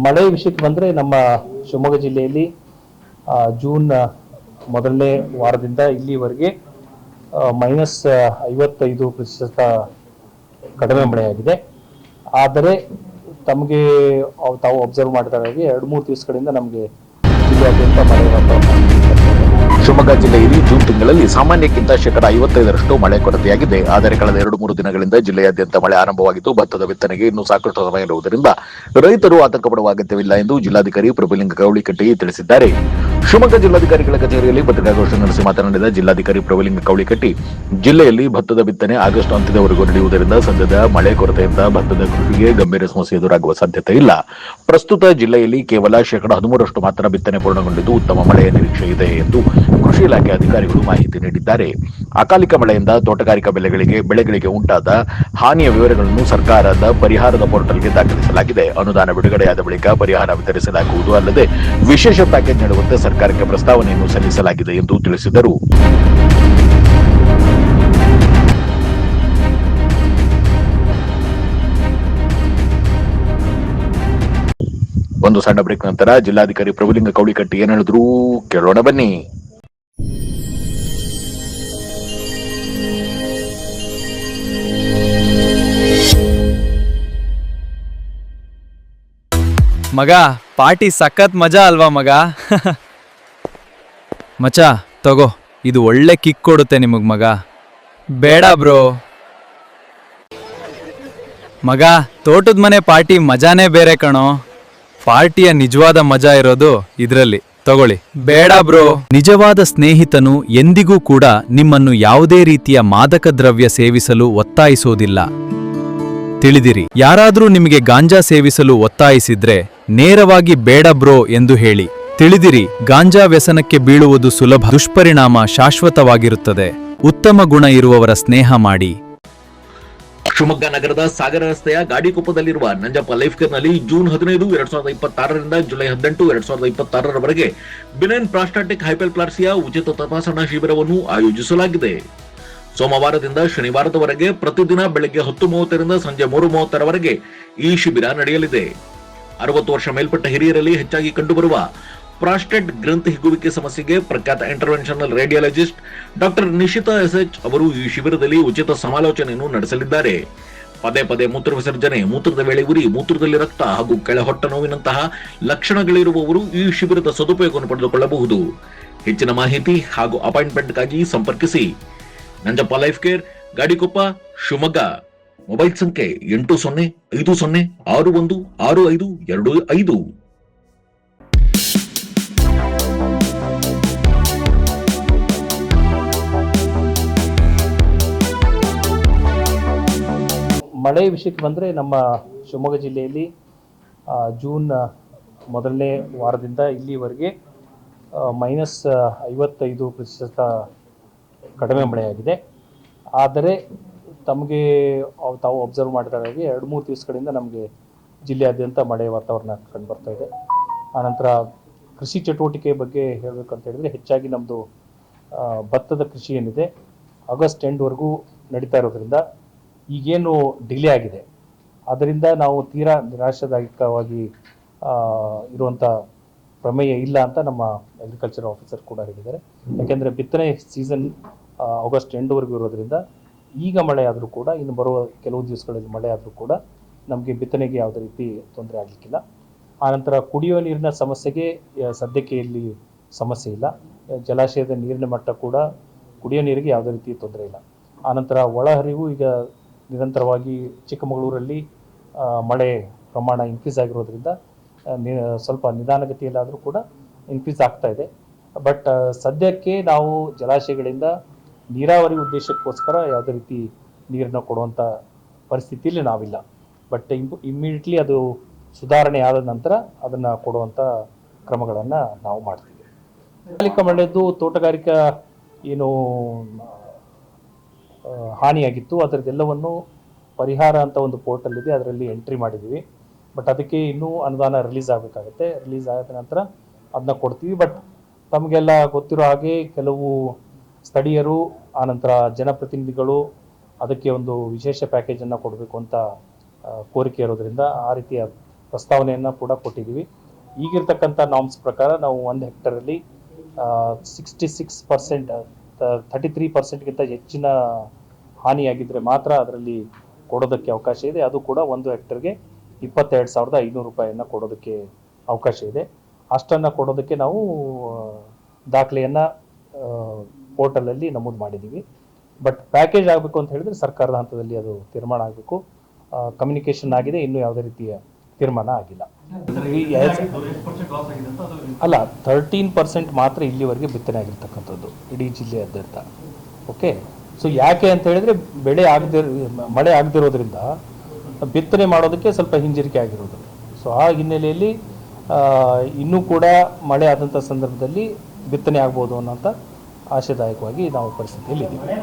ಮಳೆ ವಿಷಯಕ್ಕೆ ಬಂದರೆ ನಮ್ಮ ಶಿವಮೊಗ್ಗ ಜಿಲ್ಲೆಯಲ್ಲಿ ಜೂನ್ ಮೊದಲನೇ ವಾರದಿಂದ ಇಲ್ಲಿವರೆಗೆ -55% ಕಡಿಮೆ ಮಳೆಯಾಗಿದೆ. ಆದರೆ ತಮಗೆ ತಾವು ಅಬ್ಸರ್ವ್ ಮಾಡಿದ ಹಾಗೆ 2-3 ದಿವಸಗಳಿಂದ ನಮಗೆ ಜಿಲ್ಲೆಯಾದ್ಯಂತ ಮಳೆ ವಾತಾವರಣ. ಶಿವಮೊಗ್ಗ ಜಿಲ್ಲೆಯಲ್ಲಿ ಜೂನ್ ತಿಂಗಳಲ್ಲಿ ಸಾಮಾನ್ಯಕ್ಕಿಂತ 55% ಮಳೆ ಕೊರತೆಯಾಗಿದೆ. ಆದರೆ ಕಳೆದ 2-3 ದಿನಗಳಿಂದ ಜಿಲ್ಲೆಯಾದ್ಯಂತ ಮಳೆ ಆರಂಭವಾಗಿದ್ದು ಭತ್ತದ ಬಿತ್ತನೆಗೆ ಇನ್ನೂ ಸಾಕಷ್ಟು ಸಮಯ ಇರುವುದರಿಂದ ರೈತರು ಆತಂಕ ಪಡುವ ಅಗತ್ಯವಿಲ್ಲ ಎಂದು ಜಿಲ್ಲಾಧಿಕಾರಿ ಪ್ರಭುಲಿಂಗ ಕವಳಿಕಟ್ಟಿ ತಿಳಿಸಿದ್ದಾರೆ. ಶಿವಮೊಗ್ಗ ಜಿಲ್ಲಾಧಿಕಾರಿಗಳ ಕಚೇರಿಯಲ್ಲಿ ಪತ್ರಿಕಾಗೋಷ್ಠಿ ನಡೆಸಿ ಮಾತನಾಡಿದ ಜಿಲ್ಲಾಧಿಕಾರಿ ಪ್ರಭುಲಿಂಗ ಕವಳಿಕಟ್ಟಿ, ಜಿಲ್ಲೆಯಲ್ಲಿ ಭತ್ತದ ಬಿತ್ತನೆ ಆಗಸ್ಟ್ ಅಂತ್ಯದವರೆಗೂ ನಡೆಯುವುದರಿಂದ ಸದ್ಯದ ಮಳೆ ಕೊರತೆಯಿಂದ ಭತ್ತದ ಕೃಷಿಗೆ ಗಂಭೀರ ಸಮಸ್ಯೆ ಎದುರಾಗುವ ಸಾಧ್ಯತೆ ಇಲ್ಲ. ಪ್ರಸ್ತುತ ಜಿಲ್ಲೆಯಲ್ಲಿ ಕೇವಲ 13% ಮಾತ್ರ ಬಿತ್ತನೆ ಪೂರ್ಣಗೊಂಡಿದ್ದು ಉತ್ತಮ ಮಳೆಯ ನಿರೀಕ್ಷೆ ಇದೆ ಎಂದು ಕೃಷಿ ಇಲಾಖೆ ಅಧಿಕಾರಿಗಳು ಮಾಹಿತಿ ನೀಡಿದ್ದಾರೆ. ಅಕಾಲಿಕ ಮಳೆಯಿಂದ ತೋಟಗಾರಿಕಾ ಬೆಳೆಗಳಿಗೆ ಉಂಟಾದ ಹಾನಿಯ ವಿವರಗಳನ್ನು ಸರ್ಕಾರದ ಪರಿಹಾರದ ಪೋರ್ಟಲ್ಗೆ ದಾಖಲಿಸಲಾಗಿದೆ. ಅನುದಾನ ಬಿಡುಗಡೆಯಾದ ಬಳಿಕ ಪರಿಹಾರ ವಿತರಿಸಲಾಗುವುದು ಅಲ್ಲದೆ ವಿಶೇಷ ಪ್ಯಾಕೇಜ್ ನೀಡುವಂತೆ ಸರ್ಕಾರಕ್ಕೆ ಪ್ರಸ್ತಾವನೆಯನ್ನು ಸಲ್ಲಿಸಲಾಗಿದೆ ಎಂದು ತಿಳಿಸಿದರು. ಒಂದು ಸಣ್ಣ ಬ್ರೇಕ್ ನಂತರ ಜಿಲ್ಲಾಧಿಕಾರಿ ಪ್ರಭುಲಿಂಗ ಕವಳಿಕಟ್ಟಿ ಏನ್ ಹೇಳಿದ್ರು ಕೇಳೋಣ ಬನ್ನಿ. ಮಗ ಪಾರ್ಟಿ ಸಖತ್ ಮಜಾ ಅಲ್ವಾ ಮಗ? ಮಚ ತಗೋ, ಇದು ಒಳ್ಳೆ ಕಿಕ್ ಕೊಡುತ್ತೆ ನಿಮಗ್ ಮಗ. ಬೇಡ ಬ್ರೋ ಮಗ, ತೋಟದ ಮನೆ ಪಾರ್ಟಿ ಮಜಾನೇ ಬೇರೆ ಕಣೋ. ಪಾರ್ಟಿಯ ನಿಜವಾದ ಮಜಾ ಇರೋದು ಇದ್ರಲ್ಲಿ, ತಗೊಳ್ಳಿ. ಬೇಡ ಬ್ರೋ. ನಿಜವಾದ ಸ್ನೇಹಿತನು ಎಂದಿಗೂ ಕೂಡ ನಿಮ್ಮನ್ನು ಯಾವುದೇ ರೀತಿಯ ಮಾದಕ ದ್ರವ್ಯ ಸೇವಿಸಲು ಒತ್ತಾಯಿಸೋದಿಲ್ಲ. ತಿಳಿದಿರಿ, ಯಾರಾದ್ರೂ ನಿಮಗೆ ಗಾಂಜಾ ಸೇವಿಸಲು ಒತ್ತಾಯಿಸಿದ್ರೆ ನೇರವಾಗಿ ಬೇಡ ಬ್ರೋ ಎಂದು ಹೇಳಿ. ತಿಳಿದಿರಿ, ಗಾಂಜಾ ವ್ಯಸನಕ್ಕೆ ಬೀಳುವುದು ಸುಲಭ, ದುಷ್ಪರಿಣಾಮ ಶಾಶ್ವತವಾಗಿರುತ್ತದೆ. ಉತ್ತಮ ಗುಣ ಇರುವವರ ಸ್ನೇಹ ಮಾಡಿ. ಶಿವಮೊಗ್ಗ ನಗರದ ಸಾಗರ ರಸ್ತೆಯ ಗಾಡಿಕೊಪ್ಪದಲ್ಲಿರುವ ನಂಜಪ್ಪ ಲೈಫ್ ಕೇರ್ನಲ್ಲಿ ಜೂನ್ 15, 2026ರಿಂದ ಜುಲೈ 18, 2026ರವರೆಗೆ ಬಿನೈನ್ ಪ್ರಾಸ್ಟಾಟಿಕ್ ಹೈಪರ್ಪ್ಲಾಸಿಯಾ ಉಚಿತ ತಪಾಸಣಾ ಶಿಬಿರವನ್ನು ಆಯೋಜಿಸಲಾಗಿದೆ. ಸೋಮವಾರದಿಂದ ಶನಿವಾರದವರೆಗೆ ಪ್ರತಿದಿನ ಬೆಳಗ್ಗೆ 10:30ರಿಂದ ಸಂಜೆ 3:30ರವರೆಗೆ ಈ ಶಿಬಿರ ನಡೆಯಲಿದೆ. 60 ವರ್ಷ ಮೇಲ್ಪಟ್ಟ ಹಿರಿಯರಲ್ಲಿ ಹೆಚ್ಚಾಗಿ ಕಂಡುಬರುವ ಪ್ರಾಸ್ಟೇಟ್ ಗ್ರಂಥಿ ಹಿಗ್ಗುವಿಕೆ ಸಮಸ್ಯೆಗೆ ಪ್ರಖ್ಯಾತ interventional radiologist doctor Nishita SH ಅವರು ಈ ಶಿಬಿರದಲ್ಲಿ ಉಚಿತ ಸಮಾಲೋಚನೆಯನ್ನು ನಡೆಸಲಿದ್ದಾರೆ. ಪದೇ ಪದೇ ಮೂತ್ರ ವಿಸರ್ಜನೆ, ಮೂತ್ರದ ವೇಳೆ ಉರಿ, ಮೂತ್ರದಲ್ಲಿ ರಕ್ತ ಹಾಗೂ ಕೆಳ ಹೊಟ್ಟೆ ನೋವಿನಂತಹ ಲಕ್ಷಣಗಳಿರುವವರು ಈ ಶಿಬಿರದ ಸದುಪಯೋಗವನ್ನು ಪಡೆದುಕೊಳ್ಳಬಹುದು. ಹೆಚ್ಚಿನ ಮಾಹಿತಿ ಹಾಗೂ ಅಪಾಯಿಂಟ್ಮೆಂಟ್ಗಾಗಿ ಸಂಪರ್ಕಿಸಿ Nanjappa life care, Gadikoppa, Shivamogga. Mobile ಸಂಖ್ಯೆ 8050616525. ಮಳೆ ವಿಷಯಕ್ಕೆ ಬಂದರೆ ನಮ್ಮ ಶಿವಮೊಗ್ಗ ಜಿಲ್ಲೆಯಲ್ಲಿ ಜೂನ್ ಮೊದಲನೇ ವಾರದಿಂದ ಇಲ್ಲಿವರೆಗೆ -55% ಕಡಿಮೆ ಮಳೆಯಾಗಿದೆ. ಆದರೆ ತಮಗೆ ತಾವು ಅಬ್ಸರ್ವ್ ಮಾಡಿದ ಹಾಗೆ 2-3 ದಿವಸಗಳಿಂದ ನಮಗೆ ಜಿಲ್ಲೆಯಾದ್ಯಂತ ಮಳೆ ವಾತಾವರಣ ಕಂಡುಬರ್ತಾ ಇದೆ. ಆನಂತರ ಕೃಷಿ ಚಟುವಟಿಕೆ ಬಗ್ಗೆ ಹೇಳಬೇಕಂತ ಹೇಳಿದರೆ ಹೆಚ್ಚಾಗಿ ನಮ್ಮದು ಭತ್ತದ ಕೃಷಿ ಏನಿದೆ ಆಗಸ್ಟ್ ಎಂಡ್ವರೆಗೂ ನಡೀತಾ ಇರೋದ್ರಿಂದ ಈಗೇನು ಡಿಲೇ ಆಗಿದೆ ಅದರಿಂದ ನಾವು ತೀರಾ ನಿರಾಶಾದಾಯಕವಾಗಿ ಇರುವಂಥ ಪ್ರಮೇಯ ಇಲ್ಲ ಅಂತ ನಮ್ಮ ಅಗ್ರಿಕಲ್ಚರ್ ಆಫೀಸರ್ ಕೂಡ ಹೇಳಿದ್ದಾರೆ. ಯಾಕೆಂದರೆ ಬಿತ್ತನೆ ಸೀಸನ್ ಆಗಸ್ಟ್ ಎಂಡ್ವರೆಗೂ ಇರೋದ್ರಿಂದ ಈಗ ಮಳೆ ಆದರೂ ಕೂಡ ಇನ್ನು ಬರುವ ಕೆಲವು ದಿವಸಗಳಲ್ಲಿ ಮಳೆ ಆದರೂ ಕೂಡ ನಮಗೆ ಬಿತ್ತನೆಗೆ ಯಾವುದೇ ರೀತಿ ತೊಂದರೆ ಆಗಲಿಕ್ಕಿಲ್ಲ. ಆನಂತರ ಕುಡಿಯುವ ನೀರಿನ ಸಮಸ್ಯೆಗೆ ಸದ್ಯಕ್ಕೆ ಇಲ್ಲಿ ಸಮಸ್ಯೆ ಇಲ್ಲ. ಜಲಾಶಯದ ನೀರಿನ ಮಟ್ಟ ಕೂಡ ಕುಡಿಯೋ ನೀರಿಗೆ ಯಾವುದೇ ರೀತಿ ತೊಂದರೆ ಇಲ್ಲ. ಆನಂತರ ಒಳಹರಿವು ಈಗ ನಿರಂತರವಾಗಿ ಚಿಕ್ಕಮಗಳೂರಲ್ಲಿ ಮಳೆ ಪ್ರಮಾಣ ಇನ್ಕ್ರೀಸ್ ಆಗಿರೋದ್ರಿಂದ ಸ್ವಲ್ಪ ನಿಧಾನಗತಿಯಲ್ಲಾದರೂ ಕೂಡ ಇನ್ಕ್ರೀಸ್ ಆಗ್ತಾ ಇದೆ. ಬಟ್ ಸದ್ಯಕ್ಕೆ ನಾವು ಜಲಾಶಯಗಳಿಂದ ನೀರಾವರಿ ಉದ್ದೇಶಕ್ಕೋಸ್ಕರ ಯಾವುದೇ ರೀತಿ ನೀರನ್ನು ಕೊಡುವಂಥ ಪರಿಸ್ಥಿತಿಯಲ್ಲಿ ನಾವಿಲ್ಲ. ಬಟ್ ಇಮ್ಮಿಡಿಯೇಟ್ಲಿ ಅದು ಸುಧಾರಣೆ ಆದ ನಂತರ ಅದನ್ನು ಕೊಡುವಂಥ ಕ್ರಮಗಳನ್ನು ನಾವು ಮಾಡ್ತೀವಿ. ಅಕಾಲಿಕ ಮಳೆದು ತೋಟಗಾರಿಕಾ ಏನು ಹಾನಿಯಾಗಿತ್ತು ಅದರದ್ದೆಲ್ಲವನ್ನು ಪರಿಹಾರ ಅಂತ ಒಂದು ಪೋರ್ಟಲ್ ಇದೆ, ಅದರಲ್ಲಿ ಎಂಟ್ರಿ ಮಾಡಿದ್ದೀವಿ. ಬಟ್ ಅದಕ್ಕೆ ಇನ್ನೂ ಅನುದಾನ ರಿಲೀಸ್ ಆಗಬೇಕಾಗುತ್ತೆ. ರಿಲೀಸ್ ಆದ ನಂತರ ಅದನ್ನ ಕೊಡ್ತೀವಿ. ಬಟ್ ತಮಗೆಲ್ಲ ಗೊತ್ತಿರೋ ಹಾಗೆ ಕೆಲವು ಸ್ಥಳೀಯರು ಆನಂತರ ಜನಪ್ರತಿನಿಧಿಗಳು ಅದಕ್ಕೆ ಒಂದು ವಿಶೇಷ ಪ್ಯಾಕೇಜನ್ನು ಕೊಡಬೇಕು ಅಂತ ಕೋರಿಕೆ ಇರೋದ್ರಿಂದ ಆ ರೀತಿಯ ಪ್ರಸ್ತಾವನೆಯನ್ನು ಕೂಡ ಕೊಟ್ಟಿದ್ದೀವಿ. ಈಗಿರ್ತಕ್ಕಂಥ ನಾಮ್ಸ್ ಪ್ರಕಾರ ನಾವು 1 ಹೆಕ್ಟರಲ್ಲಿ 66%, 33%ಗಿಂತ ಹೆಚ್ಚಿನ ಹಾನಿಯಾಗಿದ್ದರೆ ಮಾತ್ರ ಅದರಲ್ಲಿ ಕೊಡೋದಕ್ಕೆ ಅವಕಾಶ ಇದೆ. ಅದು ಕೂಡ 1 ಹೆಕ್ಟರ್ಗೆ 22,500 ರೂಪಾಯಿಯನ್ನು ಕೊಡೋದಕ್ಕೆ ಅವಕಾಶ ಇದೆ. ಅಷ್ಟನ್ನು ಕೊಡೋದಕ್ಕೆ ನಾವು ದಾಖಲೆಯನ್ನು ಪೋರ್ಟಲಲ್ಲಿ ನಮೂದು ಮಾಡಿದ್ದೀವಿ. ಬಟ್ ಪ್ಯಾಕೇಜ್ ಆಗಬೇಕು ಅಂತ ಹೇಳಿದ್ರೆ ಸರ್ಕಾರದ ಹಂತದಲ್ಲಿ ಅದು ತೀರ್ಮಾನ ಆಗಬೇಕು. ಕಮ್ಯುನಿಕೇಷನ್ ಆಗಿದೆ, ಇನ್ನೂ ಯಾವುದೇ ರೀತಿಯ ತೀರ್ಮಾನ ಆಗಿಲ್ಲ. ಅಲ್ಲ, 13% ಮಾತ್ರ ಇಲ್ಲಿವರೆಗೆ ಬಿತ್ತನೆ ಆಗಿರ್ತಕ್ಕಂಥದ್ದು ಇಡೀ ಜಿಲ್ಲೆಯಾದ್ಯಂತ. ಓಕೆ, ಸೊ ಯಾಕೆ ಅಂತ ಹೇಳಿದ್ರೆ ಮಳೆ ಆಗದಿರೋದ್ರಿಂದ ಬಿತ್ತನೆ ಮಾಡೋದಕ್ಕೆ ಸ್ವಲ್ಪ ಹಿಂಜರಿಕೆ ಆಗಿರೋದು. ಸೊ ಆ ಹಿನ್ನೆಲೆಯಲ್ಲಿ ಇನ್ನೂ ಕೂಡ ಮಳೆ ಆದಂಥ ಸಂದರ್ಭದಲ್ಲಿ ಬಿತ್ತನೆ ಆಗ್ಬೋದು ಅನ್ನೋಂಥ ಆಶಾದಾಯಕವಾಗಿ ನಾವು ಪರಿಸ್ಥಿತಿಯಲ್ಲಿ ಇದ್ದೀವಿ.